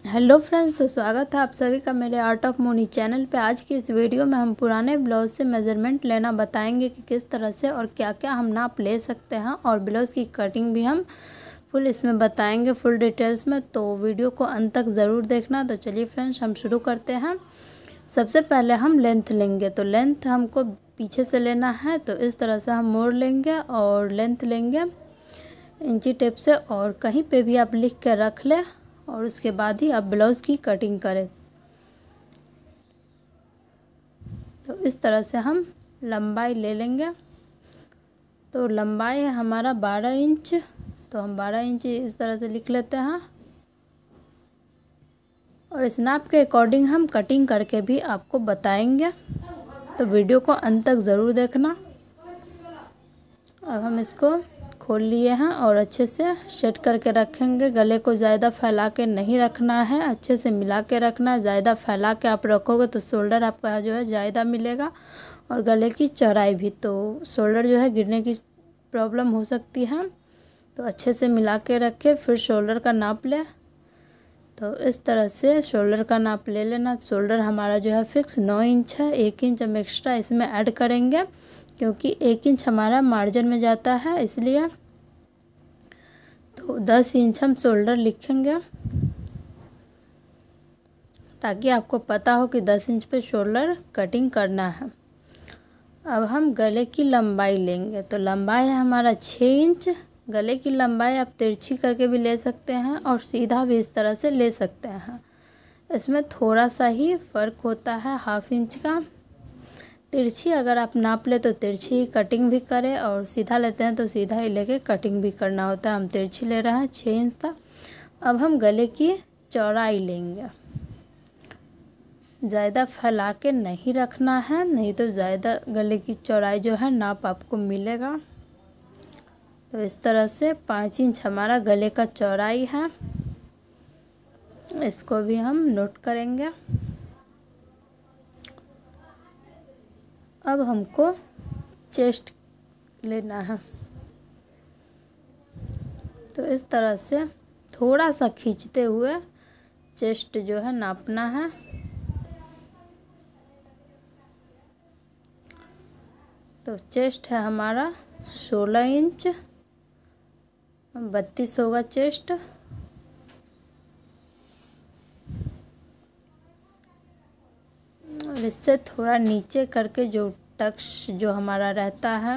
Hello friends, तो स्वागत है आप सभी का मेरे आर्ट ऑफ मोनी चैनल पे। आज की इस वीडियो में हम पुराने ब्लाउज से मेज़रमेंट लेना बताएंगे कि किस तरह से और क्या क्या हम नाप ले सकते हैं, और ब्लाउज़ की कटिंग भी हम फुल इसमें बताएंगे, फुल डिटेल्स में। तो वीडियो को अंत तक ज़रूर देखना। तो चलिए फ्रेंड्स, हम शुरू करते हैं। सबसे पहले हम लेंथ लेंगे। तो लेंथ हमको पीछे से लेना है, तो इस तरह से हम मोड़ लेंगे और लेंथ लेंगे इंची टेप से, और कहीं पे भी आप लिख के रख लें और उसके बाद ही आप ब्लाउज़ की कटिंग करें। तो इस तरह से हम लंबाई ले लेंगे। तो लंबाई है हमारा 12 इंच, तो हम 12 इंच इस तरह से लिख लेते हैं, और इस नाप के अकॉर्डिंग हम कटिंग करके भी आपको बताएंगे। तो वीडियो को अंत तक ज़रूर देखना। अब हम इसको खोल लिए हैं और अच्छे से सेट करके रखेंगे। गले को ज़्यादा फैला के नहीं रखना है, अच्छे से मिला के रखना है। ज़्यादा फैला के आप रखोगे तो शोल्डर आपका जो है ज़्यादा मिलेगा, और गले की चौड़ाई भी, तो शोल्डर जो है गिरने की प्रॉब्लम हो सकती है। तो अच्छे से मिला के रखें, फिर शोल्डर का नाप लें। तो इस तरह से शोल्डर का नाप ले लेना। शोल्डर हमारा जो है फिक्स 9 इंच है। 1 इंच हम एक्स्ट्रा इसमें ऐड करेंगे, क्योंकि 1 इंच हमारा मार्जिन में जाता है, इसलिए। तो 10 इंच हम शोल्डर लिखेंगे, ताकि आपको पता हो कि 10 इंच पे शोल्डर कटिंग करना है। अब हम गले की लंबाई लेंगे। तो लंबाई है हमारा 6 इंच। गले की लंबाई आप तिरछी करके भी ले सकते हैं और सीधा भी इस तरह से ले सकते हैं। इसमें थोड़ा सा ही फ़र्क होता है, ½ इंच का। तिरछी अगर आप नाप ले तो तिरछी कटिंग भी करें, और सीधा लेते हैं तो सीधा ही लेके कटिंग भी करना होता है। हम तिरछी ले रहे हैं 6 इंच तक। अब हम गले की चौड़ाई लेंगे। ज़्यादा फैला के नहीं रखना है, नहीं तो ज़्यादा गले की चौड़ाई जो है नाप आपको मिलेगा। तो इस तरह से 5 इंच हमारा गले का चौड़ाई है, इसको भी हम नोट करेंगे। अब हमको चेस्ट लेना है। तो इस तरह से थोड़ा सा खींचते हुए चेस्ट जो है नापना है। तो चेस्ट है हमारा 16 इंच, 32 होगा चेस्ट। और इससे थोड़ा नीचे करके जो टक्स जो हमारा रहता है,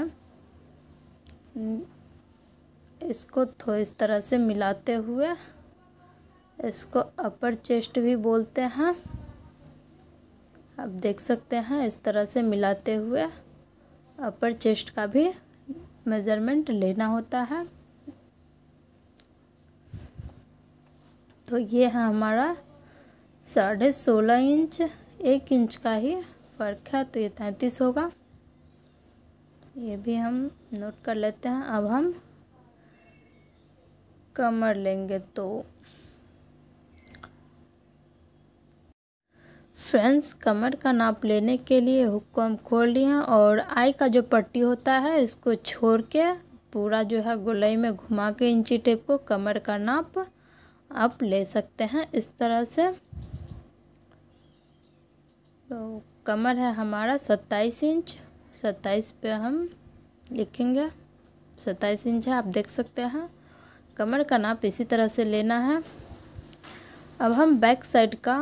इसको थोड़ा इस तरह से मिलाते हुए, इसको अपर चेस्ट भी बोलते हैं। आप देख सकते हैं, इस तरह से मिलाते हुए अपर चेस्ट का भी मेज़रमेंट लेना होता है। तो ये है हमारा 16.5 इंच, 1 इंच का ही फ़र्क है, तो ये 33 होगा। ये भी हम नोट कर लेते हैं। अब हम कमर लेंगे। तो फ्रेंड्स, कमर का नाप लेने के लिए हुक को हम खोल लिए हैं, और आई का जो पट्टी होता है इसको छोड़ के पूरा जो है गोलाई में घुमा के इंची टेप को कमर का नाप आप ले सकते हैं इस तरह से। तो कमर है हमारा 27 इंच। 27 पे हम लिखेंगे, 27 इंच है, आप देख सकते हैं। कमर का नाप इसी तरह से लेना है। अब हम बैक साइड का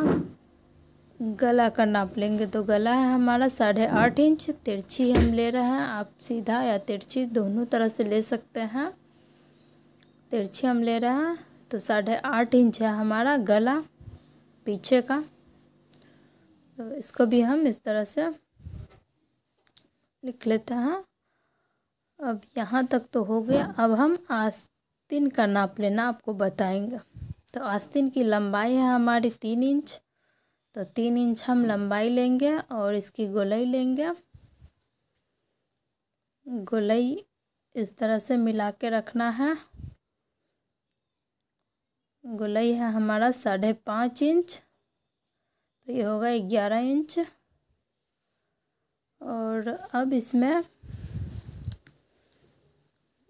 गला का नाप लेंगे। तो गला है हमारा 8.5 इंच। तिरछी हम ले रहे हैं, आप सीधा या तिरछी दोनों तरह से ले सकते हैं। तिरछी हम ले रहे हैं, तो 8.5 इंच है हमारा गला पीछे का। तो इसको भी हम इस तरह से लिख लेते हैं। अब यहाँ तक तो हो गया। अब हम आस्तीन का नाप लेना आपको बताएंगे। तो आस्तीन की लंबाई है हमारी 3 इंच। तो 3 इंच हम लंबाई लेंगे, और इसकी गोलाई लेंगे। गोलाई इस तरह से मिला के रखना है। गोलाई है हमारा 5.5 इंच, तो ये होगा 11 इंच। और अब इसमें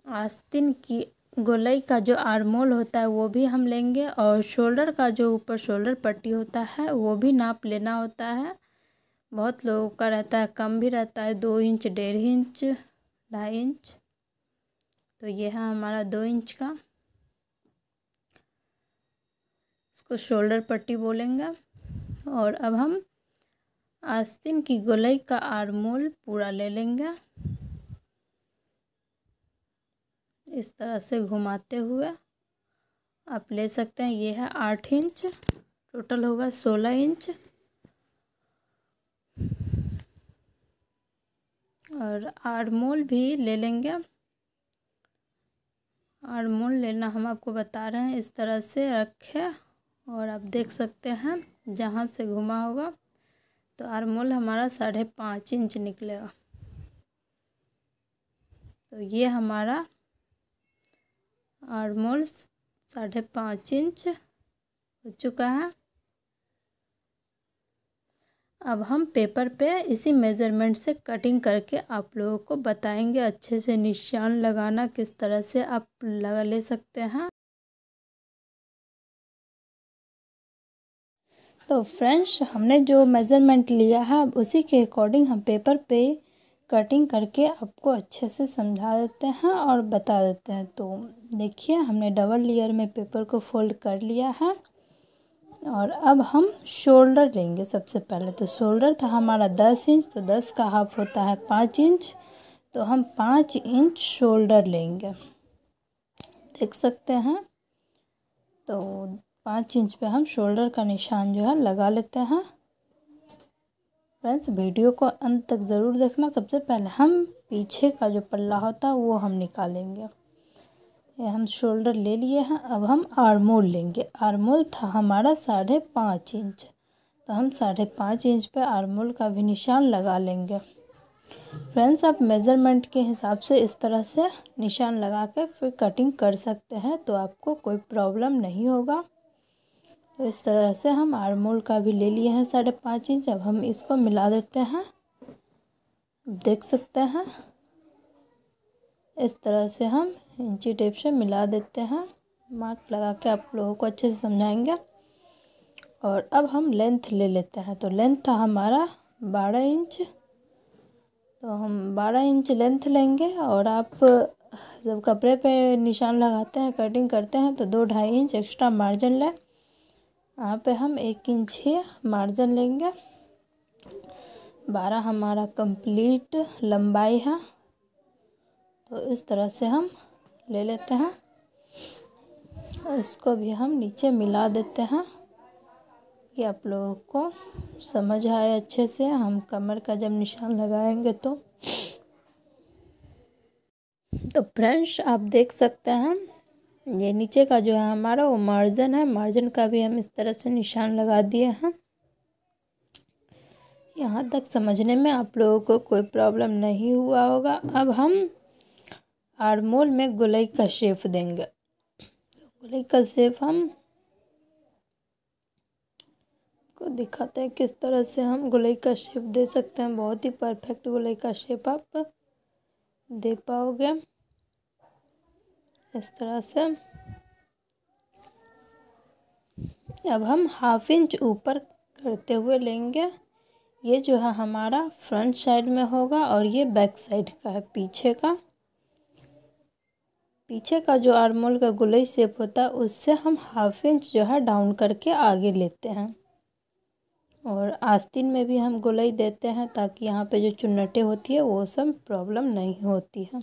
आस्तीन की गोलाई का जो आर्मोल होता है वो भी हम लेंगे, और शोल्डर का जो ऊपर शोल्डर पट्टी होता है वो भी नाप लेना होता है। बहुत लोगों का रहता है, कम भी रहता है, 2 इंच, 1.5 इंच, 2.5 इंच। तो ये है हमारा 2 इंच का, इसको शोल्डर पट्टी बोलेंगे। और अब हम आस्तीन की गोलाई का आर्मोल पूरा ले लेंगे, इस तरह से घुमाते हुए आप ले सकते हैं। ये है 8 इंच, टोटल होगा 16 इंच। और आर्मोल भी ले लेंगे। आर्मोल लेना हम आपको बता रहे हैं, इस तरह से रखें और आप देख सकते हैं जहाँ से घुमा होगा तो आर्मोल हमारा 5.5 इंच निकलेगा। तो ये हमारा आर्मोल 5.5 इंच हो चुका है। अब हम पेपर पे इसी मेज़रमेंट से कटिंग करके आप लोगों को बताएंगे अच्छे से निशान लगाना किस तरह से आप लगा ले सकते हैं। तो फ्रेंड्स, हमने जो मेज़रमेंट लिया है उसी के अकॉर्डिंग हम पेपर पे कटिंग करके आपको अच्छे से समझा देते हैं और बता देते हैं। तो देखिए, हमने डबल लेयर में पेपर को फोल्ड कर लिया है और अब हम शोल्डर लेंगे। सबसे पहले तो शोल्डर था हमारा 10 इंच, तो 10 का हाफ होता है 5 इंच, तो हम 5 इंच शोल्डर लेंगे, देख सकते हैं। तो 5 इंच पे हम शोल्डर का निशान जो है लगा लेते हैं। फ्रेंड्स, वीडियो को अंत तक ज़रूर देखना। सबसे पहले हम पीछे का जो पल्ला होता है वो हम निकालेंगे। ये हम शोल्डर ले लिए हैं। अब हम आर्मोल लेंगे। आर्मोल था हमारा 5.5 इंच, तो हम 5.5 इंच पे आर्मोल का भी निशान लगा लेंगे। फ्रेंड्स, आप मेज़रमेंट के हिसाब से इस तरह से निशान लगा के फिर कटिंग कर सकते हैं, तो आपको कोई प्रॉब्लम नहीं होगा। तो इस तरह से हम आर्मोल का भी ले लिए हैं 5.5 इंच। अब हम इसको मिला देते हैं, देख सकते हैं इस तरह से हम इंची टेप से मिला देते हैं। मार्क लगा के आप लोगों को अच्छे से समझाएंगे। और अब हम लेंथ ले लेते हैं। तो लेंथ था हमारा 12 इंच, तो हम 12 इंच लेंथ लेंगे। और आप जब कपड़े पे निशान लगाते हैं, कटिंग करते हैं, तो 2-2.5 इंच एक्स्ट्रा मार्जिन लें। यहाँ पे हम 1 इंच ही मार्जिन लेंगे। 12 हमारा कंप्लीट लंबाई है, तो इस तरह से हम ले लेते हैं। और इसको भी हम नीचे मिला देते हैं कि आप लोगों को समझ आए अच्छे से। हम कमर का जब निशान लगाएंगे तो फ्रेंड्स, आप देख सकते हैं ये नीचे का जो है हमारा वो मार्जिन है। मार्जिन का भी हम इस तरह से निशान लगा दिए हैं। यहाँ तक समझने में आप लोगों को कोई प्रॉब्लम नहीं हुआ होगा। अब हम आर्मोल में गोलाई का शेप देंगे। गोलाई का शेप हम को दिखाते हैं किस तरह से हम गोलाई का शेप दे सकते हैं। बहुत ही परफेक्ट गोलाई का शेप आप दे पाओगे इस तरह से। अब हम 1/2 इंच ऊपर करते हुए लेंगे। ये जो है हमारा फ्रंट साइड में होगा और ये बैक साइड का है, पीछे का जो आर्मोल का गोलाई शेप होता है उससे हम 1/2 इंच जो है डाउन करके आगे लेते हैं। और आस्तीन में भी हम गोलाई देते हैं ताकि यहाँ पे जो चुन्नटें होती है वो सब प्रॉब्लम नहीं होती है।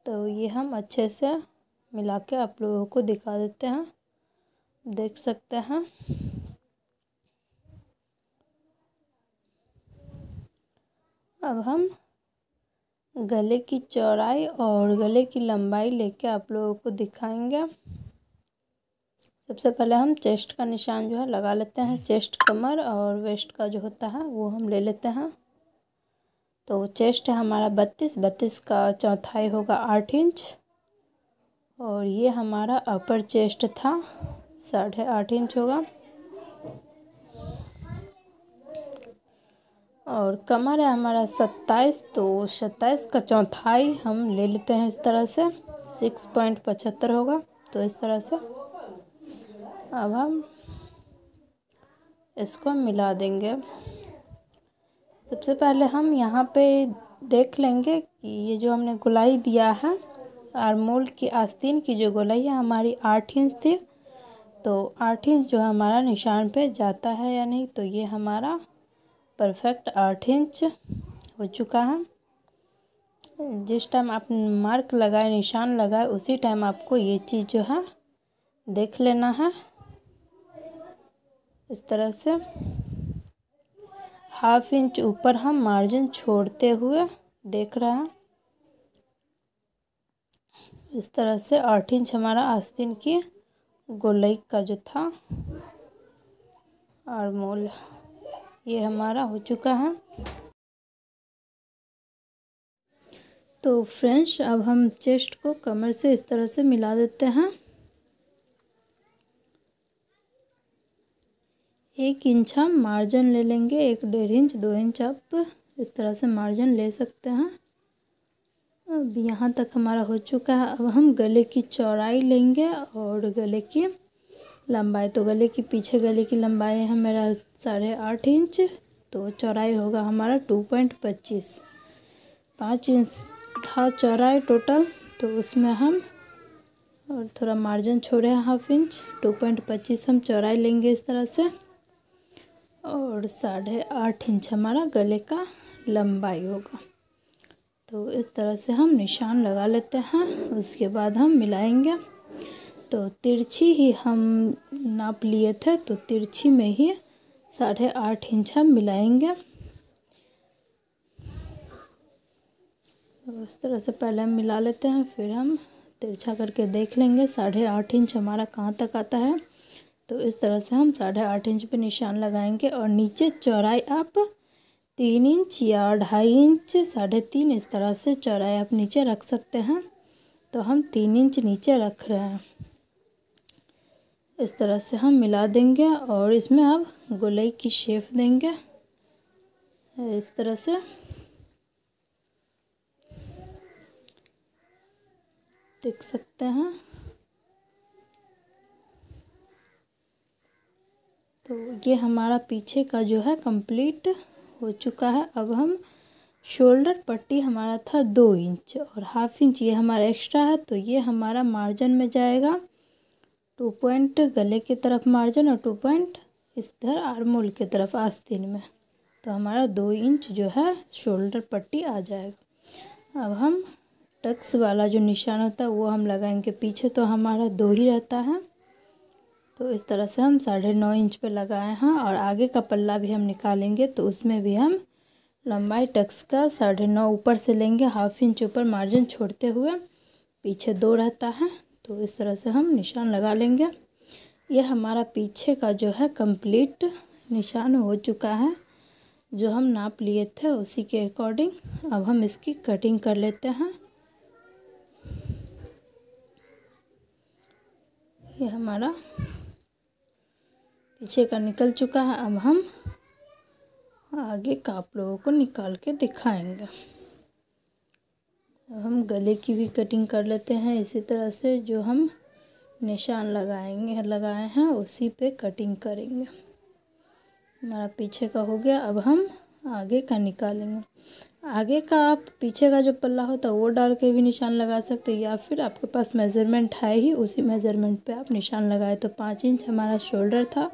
तो ये हम अच्छे से मिला के आप लोगों को दिखा देते हैं, देख सकते हैं। अब हम गले की चौड़ाई और गले की लंबाई लेके आप लोगों को दिखाएंगे। सबसे पहले हम चेस्ट का निशान जो है लगा लेते हैं। चेस्ट, कमर और वेस्ट का जो होता है वो हम ले लेते हैं। तो चेस्ट है हमारा 32 का चौथाई होगा 8 इंच। और ये हमारा अपर चेस्ट था, 8.5 इंच होगा। और कमर है हमारा 27, तो 27 का चौथाई हम ले लेते हैं इस तरह से, 6.75 होगा। तो इस तरह से अब हम इसको मिला देंगे। सबसे पहले हम यहाँ पे देख लेंगे कि ये जो हमने गोलाई दिया है, आर्मोल की आस्तीन की जो गोलाई है हमारी 8 इंच थी, तो 8 इंच जो हमारा निशान पे जाता है या नहीं। तो ये हमारा परफेक्ट 8 इंच हो चुका है। जिस टाइम आप मार्क लगाए, निशान लगाए, उसी टाइम आपको ये चीज़ जो है देख लेना है। इस तरह से 1/2 इंच ऊपर हम मार्जिन छोड़ते हुए देख रहे हैं। इस तरह से 8 इंच हमारा आस्तीन की गोलाई का जो था आर्मोल, ये हमारा हो चुका है। तो फ्रेंड्स, अब हम चेस्ट को कमर से इस तरह से मिला देते हैं। 1 इंच हम मार्जिन ले लेंगे, 1-1.5 इंच, 2 इंच आप इस तरह से मार्जिन ले सकते हैं। अब यहाँ तक हमारा हो चुका है। अब हम गले की चौड़ाई लेंगे और गले की लंबाई। तो गले की पीछे गले की लंबाई है मेरा 8.5 इंच, तो चौड़ाई होगा हमारा 2.25। 5 इंच था चौड़ाई टोटल, तो उसमें हम और थोड़ा मार्जिन छोड़े हैं 1/2 इंच। 2.25 हम चौड़ाई लेंगे इस तरह से, और 8.5 इंच हमारा गले का लंबाई होगा। तो इस तरह से हम निशान लगा लेते हैं। उसके बाद हम मिलाएंगे। तो तिरछी ही हम नाप लिए थे, तो तिरछी में ही 8.5 इंच हम मिलाएंगे। तो इस तरह से पहले हम मिला लेते हैं, फिर हम तिरछा करके देख लेंगे 8.5 इंच हमारा कहाँ तक आता है। तो इस तरह से हम 8.5 इंच पे निशान लगाएंगे। और नीचे चौड़ाई आप 3 इंच या 2.5 इंच, 3.5 इस तरह से चौड़ाई आप नीचे रख सकते हैं। तो हम 3 इंच नीचे रख रहे हैं। इस तरह से हम मिला देंगे और इसमें अब गोलाई की शेप देंगे इस तरह से। देख सकते हैं। तो ये हमारा पीछे का जो है कंप्लीट हो चुका है। अब हम शोल्डर पट्टी हमारा था 2 इंच और 1/2 इंच ये हमारा एक्स्ट्रा है, तो ये हमारा मार्जिन में जाएगा। 2 पॉइंट गले की तरफ मार्जिन और 2 पॉइंट इधर आर्मोल की तरफ आस्तीन में। तो हमारा 2 इंच जो है शोल्डर पट्टी आ जाएगा। अब हम टक्स वाला जो निशान होता है वो हम लगाएंगे पीछे, तो हमारा 2 ही रहता है। तो इस तरह से हम 9.5 इंच पे लगाए हैं। और आगे का पल्ला भी हम निकालेंगे, तो उसमें भी हम लंबाई टक्स का 9.5 ऊपर से लेंगे, 1/2 इंच ऊपर मार्जिन छोड़ते हुए। पीछे 2 रहता है, तो इस तरह से हम निशान लगा लेंगे। यह हमारा पीछे का जो है कंप्लीट निशान हो चुका है, जो हम नाप लिए थे उसी के अकॉर्डिंग। अब हम इसकी कटिंग कर लेते हैं। ये हमारा पीछे का निकल चुका है। अब हम आगे का आप लोगों को निकाल के दिखाएंगे। अब हम गले की भी कटिंग कर लेते हैं इसी तरह से, जो हम निशान लगाए हैं उसी पे कटिंग करेंगे। हमारा पीछे का हो गया। अब हम आगे का निकालेंगे। आगे का आप पीछे का जो पल्ला होता है वो डाल के भी निशान लगा सकते हैं, या फिर आपके पास मेज़रमेंट है ही, उसी मेज़रमेंट पे आप निशान लगाए। तो 5 इंच हमारा शोल्डर था,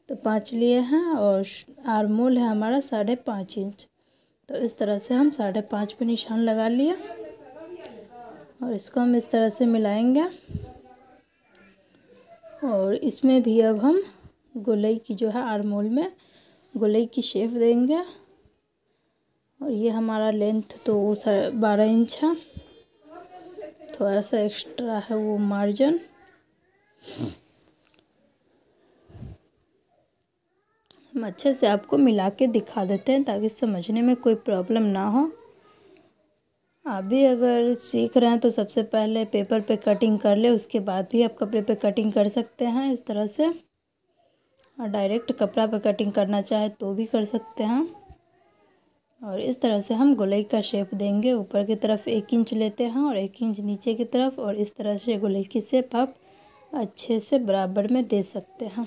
तो 5 लिए हैं, और आर्मोल है हमारा 5.5 इंच। तो इस तरह से हम 5.5 पे निशान लगा लिए और इसको हम इस तरह से मिलाएंगे। और इसमें भी अब हम गोलाई की जो है आर्मोल में गोलाई की शेप देंगे। और ये हमारा लेंथ तो 12 इंच है, थोड़ा सा एक्स्ट्रा है वो मार्जिन। हम अच्छे से आपको मिला के दिखा देते हैं ताकि समझने में कोई प्रॉब्लम ना हो। आप भी अगर सीख रहे हैं तो सबसे पहले पेपर पे कटिंग कर ले, उसके बाद भी आप कपड़े पे कटिंग कर सकते हैं इस तरह से। और डायरेक्ट कपड़ा पे कटिंग करना चाहे तो भी कर सकते हैं। और इस तरह से हम गोलाई का शेप देंगे। ऊपर की तरफ 1 इंच लेते हैं और 1 इंच नीचे की तरफ, और इस तरह से गोलाई की शेप आप अच्छे से बराबर में दे सकते हैं।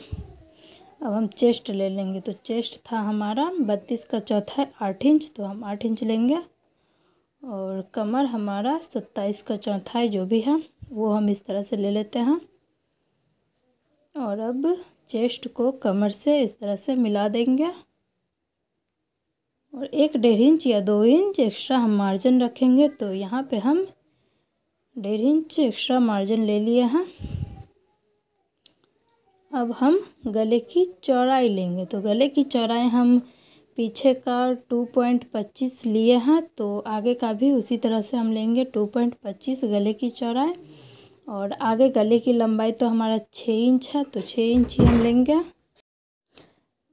अब हम चेस्ट ले लेंगे। तो चेस्ट था हमारा 32 का चौथाई 8 इंच, तो हम 8 इंच लेंगे। और कमर हमारा 27 का चौथाई जो भी है वो हम इस तरह से ले लेते हैं। और अब चेस्ट को कमर से इस तरह से मिला देंगे और 1.5 इंच या 2 इंच एक्स्ट्रा हम मार्जिन रखेंगे। तो यहाँ पे हम 1.5 इंच एक्स्ट्रा मार्जिन ले लिए हैं। अब हम गले की चौड़ाई लेंगे। तो गले की चौड़ाई हम पीछे का 2.25 लिए हैं, तो आगे का भी उसी तरह से हम लेंगे 2.25 गले की चौड़ाई। और आगे गले की लंबाई तो हमारा 6 इंच है, तो 6 इंच ही हम लेंगे।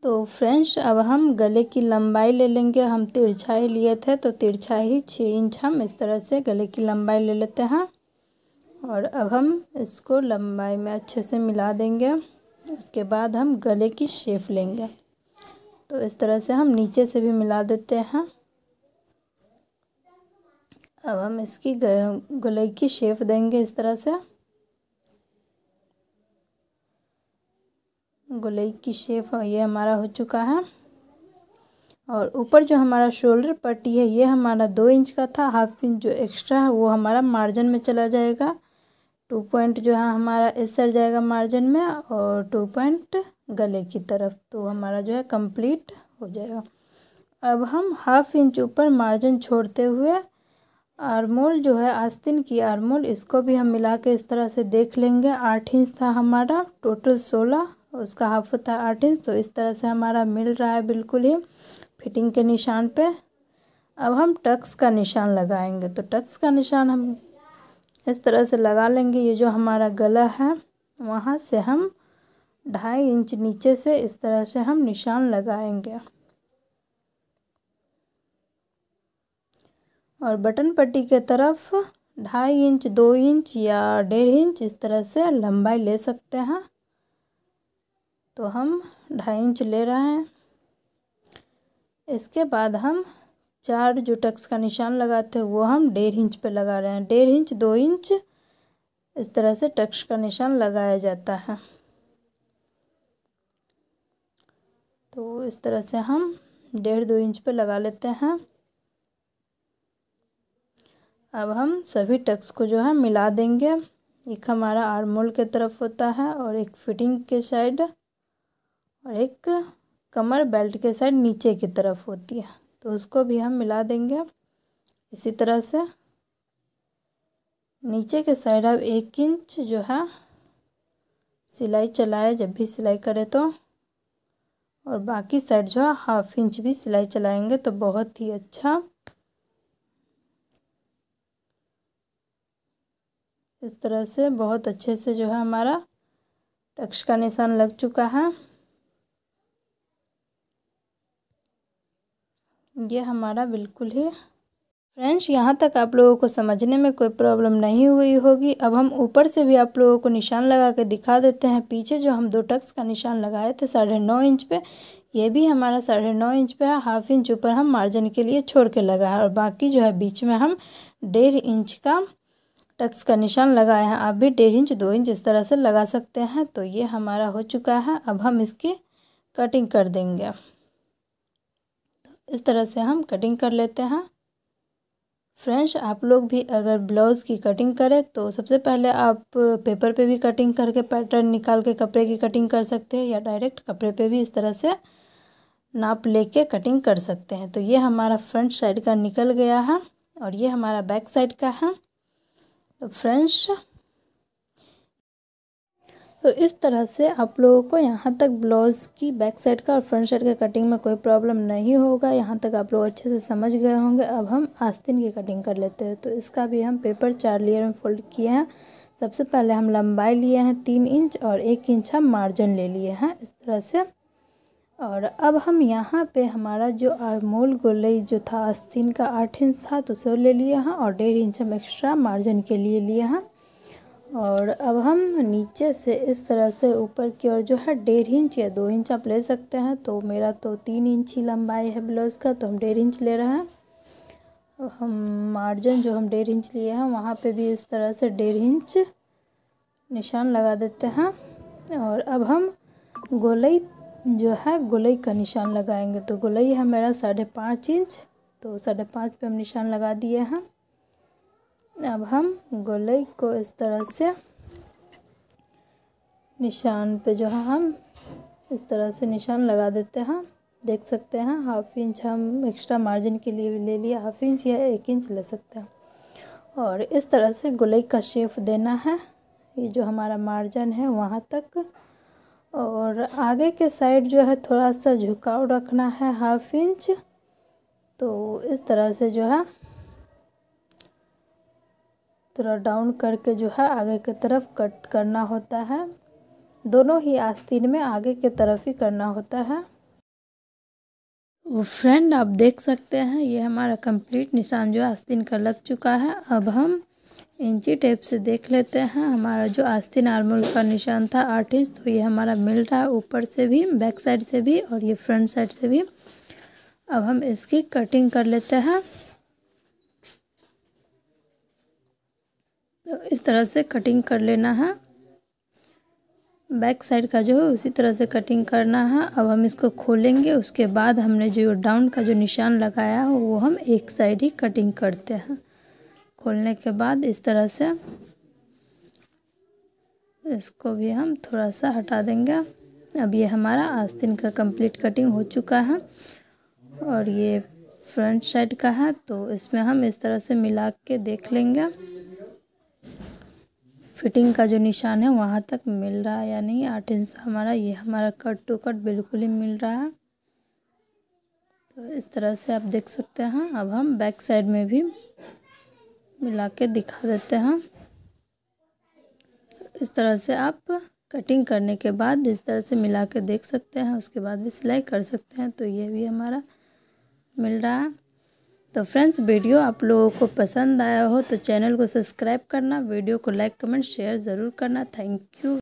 तो फ्रेंड्स अब हम गले की लंबाई ले लेंगे। हम तिरछाई लिए थे, तो तिरछाई 6 इंच हम इस तरह से गले की लंबाई ले लेते हैं। और अब हम इसको लंबाई में अच्छे से मिला देंगे। उसके बाद हम गले की शेप लेंगे। तो इस तरह से हम नीचे से भी मिला देते हैं। अब हम इसकी गले की शेप देंगे इस तरह से। गले की शेप ये हमारा हो चुका है। और ऊपर जो हमारा शोल्डर पट्टी है ये हमारा 2 इंच का था। 1/2 इंच जो एक्स्ट्रा है वो हमारा मार्जिन में चला जाएगा। 2 पॉइंट जो है हमारा इस साइड जाएगा मार्जिन में, और 2 पॉइंट गले की तरफ। तो हमारा जो है कंप्लीट हो जाएगा। अब हम 1/2 इंच ऊपर मार्जिन छोड़ते हुए आर्मोल जो है आस्तीन की आर्मोल, इसको भी हम मिला के इस तरह से देख लेंगे। 8 इंच था हमारा, टोटल 16, उसका हाफ था 8 इंच। तो इस तरह से हमारा मिल रहा है बिल्कुल ही फिटिंग के निशान पे। अब हम टक्स का निशान लगाएंगे। तो टक्स का निशान हम इस तरह से लगा लेंगे। ये जो हमारा गला है वहाँ से हम 2.5 इंच नीचे से इस तरह से हम निशान लगाएंगे। और बटन पट्टी के तरफ 2.5 इंच, 2 इंच या 1.5 इंच इस तरह से लंबाई ले सकते हैं। तो हम 2.5 इंच ले रहे हैं। इसके बाद हम 4 जो टक्स का निशान लगाते हैं वो हम 1.5 इंच पे लगा रहे हैं। 1.5 इंच, 2 इंच इस तरह से टक्स का निशान लगाया जाता है। तो इस तरह से हम 1.5-2 इंच पे लगा लेते हैं। अब हम सभी टक्स को जो है मिला देंगे। एक हमारा आर्मोल के तरफ होता है, और एक फिटिंग के साइड, और एक कमर बेल्ट के साइड नीचे की तरफ होती है। तो उसको भी हम मिला देंगे इसी तरह से। नीचे के साइड अब 1 इंच जो है सिलाई चलाए जब भी सिलाई करे तो, और बाकी साइड जो है 1/2 इंच भी सिलाई चलाएंगे तो बहुत ही अच्छा। इस तरह से बहुत अच्छे से जो है हमारा टक्स का निशान लग चुका है। ये हमारा बिल्कुल ही फ्रेंड्स, यहाँ तक आप लोगों को समझने में कोई प्रॉब्लम नहीं हुई होगी। अब हम ऊपर से भी आप लोगों को निशान लगा के दिखा देते हैं। पीछे जो हम 2 टक्स का निशान लगाए थे 9.5 इंच पे, ये भी हमारा 9.5 इंच पे है। 1/2 इंच ऊपर हम मार्जिन के लिए छोड़ के लगा है, और बाकी जो है बीच में हम 1.5 इंच का टक्स का निशान लगाए हैं। आप भी 1.5 इंच, 2 इंच इस तरह से लगा सकते हैं। तो ये हमारा हो चुका है। अब हम इसकी कटिंग कर देंगे। तो इस तरह से हम कटिंग कर लेते हैं। फ्रेंड्स, आप लोग भी अगर ब्लाउज़ की कटिंग करें तो सबसे पहले आप पेपर पे भी कटिंग करके पैटर्न निकाल के कपड़े की कटिंग कर सकते हैं, या डायरेक्ट कपड़े पे भी इस तरह से नाप लेके कटिंग कर सकते हैं। तो ये हमारा फ्रंट साइड का निकल गया है, और ये हमारा बैक साइड का है। तो फ्रेंड्स, तो इस तरह से आप लोगों को यहाँ तक ब्लाउज़ की बैक साइड का और फ्रंट साइड का कटिंग में कोई प्रॉब्लम नहीं होगा। यहाँ तक आप लोग अच्छे से समझ गए होंगे। अब हम आस्तीन की कटिंग कर लेते हैं। तो इसका भी हम पेपर 4 लेयर में फोल्ड किए हैं। सबसे पहले हम लंबाई लिए हैं 3 इंच, और 1 इंच हम मार्जिन ले लिए हैं इस तरह से। और अब हम यहाँ पे हमारा जो आर्मोल गोलाई जो था आस्तीन का 8 इंच था, तो उसे ले लिए हैं, और 1.5 इंच हम एक्स्ट्रा मार्जिन के लिए हैं। और अब हम नीचे से इस तरह से ऊपर की ओर जो है 1.5 इंच या 2 इंच आप ले सकते हैं। तो मेरा तो 3 इंच ही लंबाई है ब्लाउज़ का, तो हम 1.5 इंच ले रहे हैं। अब हम मार्जिन जो हम 1.5 इंच लिए हैं वहाँ पे भी इस तरह से 1.5 इंच निशान लगा देते हैं। और अब हम गोलाई जो है गोलाई का निशान लगाएंगे। तो गोलाई है मेरा 5.5 इंच, तो 5.5 पे हम निशान लगा दिए हैं। अब हम गोलाई को इस तरह से निशान पे जो है हम इस तरह से निशान लगा देते हैं। देख सकते हैं 1/2 इंच हम एक्स्ट्रा मार्जिन के लिए ले लिया, 1/2 इंच या 1 इंच ले सकते हैं। और इस तरह से गोलाई का शेप देना है, ये जो हमारा मार्जिन है वहाँ तक। और आगे के साइड जो है थोड़ा सा झुकाव रखना है 1/2 इंच। तो इस तरह से जो है थोड़ा डाउन करके जो है आगे की तरफ कट करना होता है। दोनों ही आस्तीन में आगे की तरफ ही करना होता है। फ्रेंड आप देख सकते हैं ये हमारा कंप्लीट निशान जो आस्तीन का लग चुका है। अब हम इंची टेप से देख लेते हैं हमारा जो आस्तीन आर्मोल का निशान था 8 इंच, तो ये हमारा मिल रहा है ऊपर से भी, बैक साइड से भी और ये फ्रंट साइड से भी। अब हम इसकी कटिंग कर लेते हैं। तो इस तरह से कटिंग कर लेना है, बैक साइड का जो है उसी तरह से कटिंग करना है। अब हम इसको खोलेंगे, उसके बाद हमने जो डाउन का जो निशान लगाया है वो हम एक साइड ही कटिंग करते हैं। खोलने के बाद इस तरह से इसको भी हम थोड़ा सा हटा देंगे। अब ये हमारा आस्तीन का कंप्लीट कटिंग हो चुका है। और ये फ्रंट साइड का है, तो इसमें हम इस तरह से मिला के देख लेंगे फिटिंग का जो निशान है वहाँ तक मिल रहा है या नहीं। 8 इंच हमारा ये हमारा कट टू कट बिल्कुल ही मिल रहा है। तो इस तरह से आप देख सकते हैं। अब हम बैक साइड में भी मिला के दिखा देते हैं। इस तरह से आप कटिंग करने के बाद इस तरह से मिला के देख सकते हैं, उसके बाद भी सिलाई कर सकते हैं। तो ये भी हमारा मिल रहा है। तो फ्रेंड्स वीडियो आप लोगों को पसंद आया हो तो चैनल को सब्सक्राइब करना, वीडियो को लाइक कमेंट शेयर ज़रूर करना। Thank you.